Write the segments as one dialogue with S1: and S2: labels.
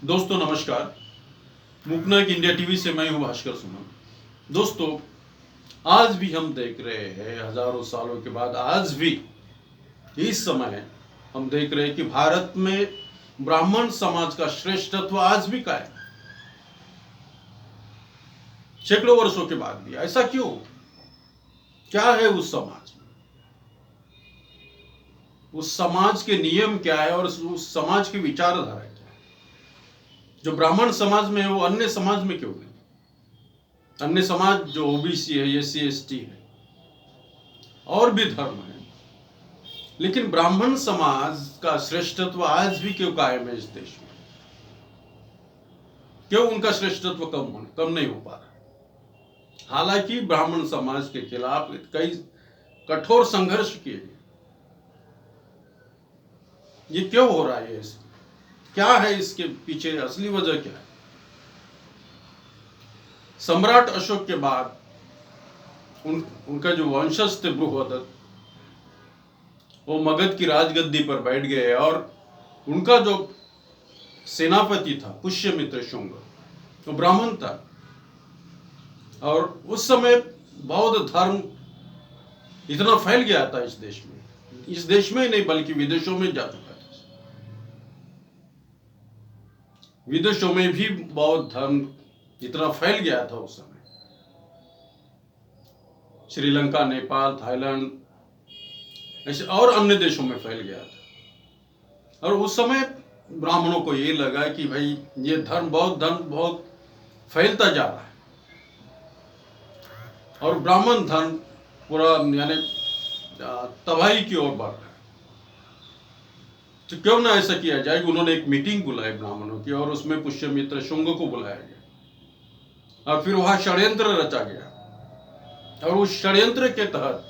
S1: दोस्तों नमस्कार। Mooknayak India TV से मैं हूं भास्कर सुमन। दोस्तों, आज भी हम देख रहे हैं, हजारों सालों के बाद आज भी इस समय हम देख रहे हैं कि भारत में ब्राह्मण समाज का श्रेष्ठत्व आज भी कायम है, सैकड़ों वर्षों के बाद भी। ऐसा क्यों? क्या है उस समाज में? उस समाज के नियम क्या है और उस समाज की विचारधारा क्या है? जो ब्राह्मण समाज में है वो अन्य समाज में क्यों नहीं? अन्य समाज जो ओबीसी है, एससी एसटी है, और भी धर्म है, लेकिन ब्राह्मण समाज का श्रेष्ठत्व आज भी क्यों कायम है इस देश में? क्यों उनका श्रेष्ठत्व कम नहीं हो पा रहा? हालांकि ब्राह्मण समाज के खिलाफ कई कठोर संघर्ष किए गए। ये क्यों हो रहा है? क्या है इसके पीछे? असली वजह क्या है? सम्राट अशोक के बाद उनका जो वंशज थे बृहदत्त, वो मगध की राजगद्दी पर बैठ गए और उनका जो सेनापति था पुष्यमित्र शुंग, वो ब्राह्मण था। और उस समय बौद्ध धर्म इतना फैल गया था इस देश में ही नहीं बल्कि विदेशों में जा चुका था। विदेशों में भी बौद्ध धर्म इतना फैल गया था उस समय। श्रीलंका, नेपाल, थाईलैंड ऐसे और अन्य देशों में फैल गया था। और उस समय ब्राह्मणों को ये लगा कि भाई ये बौद्ध धर्म बहुत फैलता जा रहा है और ब्राह्मण धर्म पूरा यानी तबाही की ओर बढ़ रहा है। तो क्यों ना ऐसा किया जाए कि उन्होंने एक मीटिंग बुलाई ब्राह्मणों की और उसमें पुष्यमित्र शुंग को बुलाया गया और फिर वहां षड्यंत्र रचा गया। और उस षड्यंत्र के तहत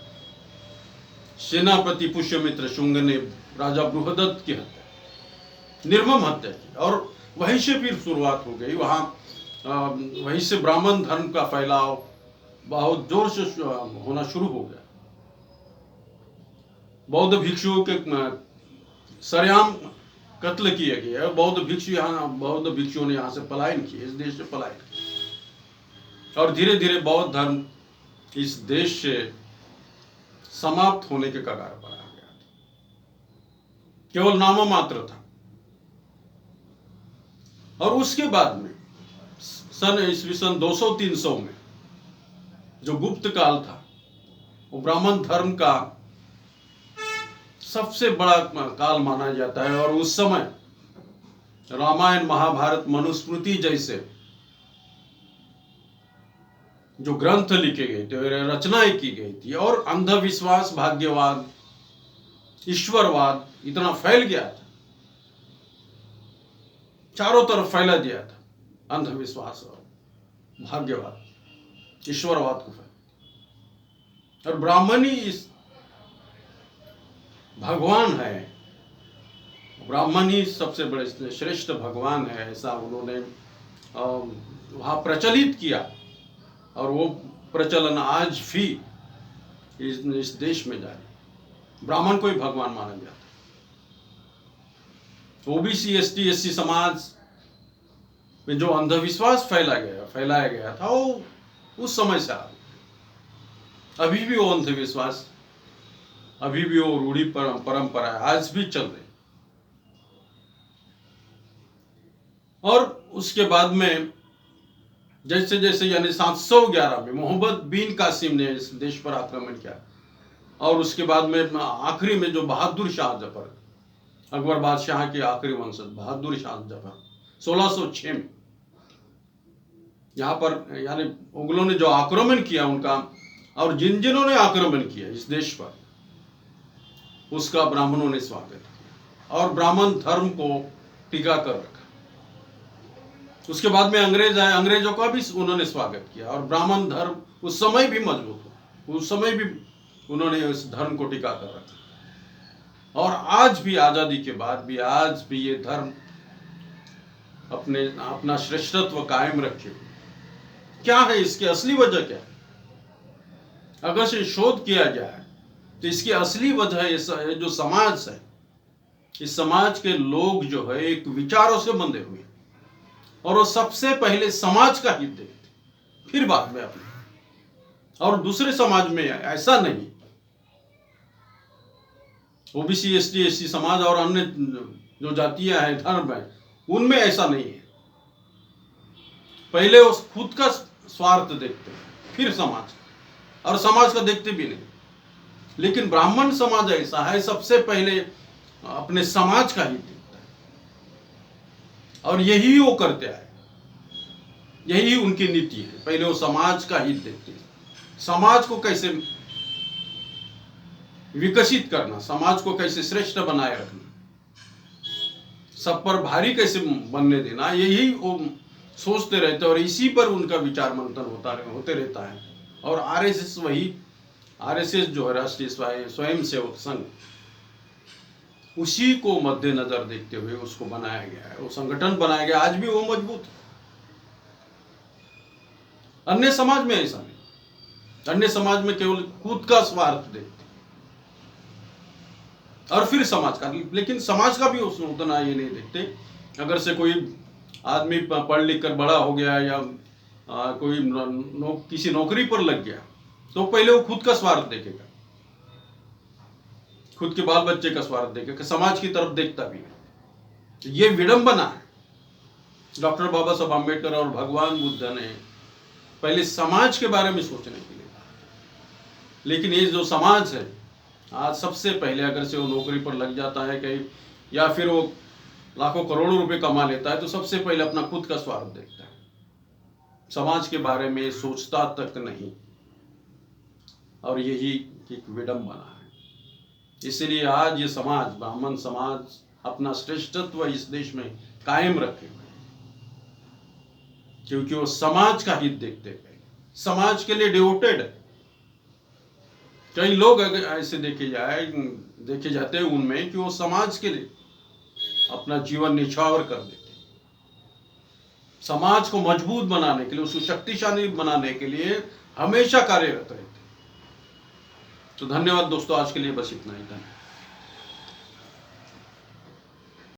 S1: सेनापति पुष्यमित्र शुंग ने राजा बृहदत्त की हत्या, निर्मम हत्या की। और वहीं से फिर शुरुआत हो गई। वहीं से ब्राह्मण धर्म का फैलाव बहुत जोर से होना शुरू हो गया। बौद्ध भिक्षुओं के सरेआम कत्ल किए गए। बौद्ध भिक्षुओं ने यहाँ से पलायन किए, इस देश से पलायन किए। और धीरे धीरे बौद्ध धर्म इस देश से समाप्त होने के कगार पर आ गया। केवल नामो मात्र था। और उसके बाद में ईस्वी सन 200-300 में जो गुप्त काल था, वो ब्राह्मण धर्म का सबसे बड़ा काल माना जाता है। और उस समय रामायण, महाभारत, मनुस्मृति जैसे जो ग्रंथ लिखे गए थे, रचनाएं की गई थी, और अंधविश्वास, भाग्यवाद, ईश्वरवाद इतना फैल गया था, चारों तरफ फैला दिया था अंधविश्वास और भाग्यवाद, ईश्वरवाद को फैला। और ब्राह्मण ही इस भगवान है, ब्राह्मण ही सबसे बड़े श्रेष्ठ भगवान है, ऐसा उन्होंने वहां प्रचलित किया। और वो प्रचलन आज भी इस देश में जारी। ब्राह्मण को ही भगवान माना जाता है। ओबीसी, एसटी, एससी समाज में जो अंधविश्वास फैलाया गया था, वो उस समय से आ गया। अभी भी वो अंधविश्वास, अभी भी वो रूढ़ी परंपरा आज भी चल रही। और उसके बाद में जैसे जैसे यानी 711 में मोहम्मद बिन कासिम ने इस देश पर आक्रमण किया, और उसके बाद में आखिरी में जो बहादुर शाह जफर, अकबर बादशाह के आखिरी वंशज बहादुर शाह जफर, 1606 में यहाँ पर यानी मुगलों ने जो आक्रमण किया उनका, और जिन्होंने आक्रमण किया इस देश पर, उसका ब्राह्मणों ने स्वागत किया और ब्राह्मण धर्म को टिका कर रखा। उसके बाद में अंग्रेज आए, अंग्रेजों का भी उन्होंने स्वागत किया और ब्राह्मण धर्म उस समय भी मजबूत हुआ, उस समय भी उन्होंने उस धर्म को टिका कर रखा। और आज भी, आजादी के बाद भी, आज भी ये धर्म अपना श्रेष्ठत्व कायम रखे हुए। क्या है इसकी असली वजह? क्या है? अगर से शोध किया जाए तो इसकी असली वजह ये जो समाज है, इस समाज के लोग जो है एक विचारों से बंधे हुए, और वो सबसे पहले समाज का हित देखते, फिर बाद में अपने। और दूसरे समाज में ऐसा नहीं। ओबीसी, एसटी, एससी समाज और अन्य जो जातियां हैं, धर्म है, उनमें ऐसा नहीं है। पहले उस खुद का स्वार्थ देखते हैं, फिर समाज, और समाज का देखते भी नहीं। लेकिन ब्राह्मण समाज ऐसा है, सबसे पहले अपने समाज का हित देखता है, और यही वो करते आए, यही उनकी नीति है। पहले वो समाज का हित देखते हैं, समाज को कैसे विकसित करना, समाज को कैसे श्रेष्ठ बनाए रखना, सब पर भारी कैसे बनने देना, यही वो सोचते रहते, और इसी पर उनका विचार मंथन होते रहता है। और आरएसएस आरएसएस जो है, राष्ट्रीय स्वयं सेवक संघ, उसी को मद्देनजर देखते हुए उसको बनाया गया है, वो संगठन बनाया गया। आज भी वो मजबूत है। अन्य समाज में ऐसा नहीं। अन्य समाज में केवल खुद का स्वार्थ देखते और फिर समाज का, लेकिन समाज का भी उतना ये नहीं देखते। अगर से कोई आदमी पढ़ लिख कर बड़ा हो गया या कोई किसी नौकरी पर लग गया, तो पहले वो खुद का स्वार्थ देखेगा, खुद के बाल बच्चे का स्वार्थ देखेगा, समाज की तरफ देखता भी नहीं। ये विडंबना है। डॉक्टर बाबा साहब आम्बेडकर और भगवान बुद्ध ने पहले समाज के बारे में सोचने के लिए कहा, लेकिन ये जो समाज है आज, सबसे पहले अगर से वो नौकरी पर लग जाता है कहीं, या फिर वो लाखों करोड़ों रुपए कमा लेता है, तो सबसे पहले अपना खुद का स्वार्थ देखता है, समाज के बारे में सोचता तक नहीं। और यही एक विडंबना है। इसलिए आज ये समाज, ब्राह्मण समाज, अपना श्रेष्ठत्व इस देश में कायम रखे हुए, क्योंकि वो समाज का हित देखते हैं, समाज के लिए डिवोटेड है। कई लोग अगर ऐसे देखे जाते हैं उनमें कि वो समाज के लिए अपना जीवन निछावर कर देते, समाज को मजबूत बनाने के लिए, उसको शक्तिशाली बनाने के लिए हमेशा कार्यरत रहते। तो धन्यवाद दोस्तों, आज के लिए बस इतना ही था।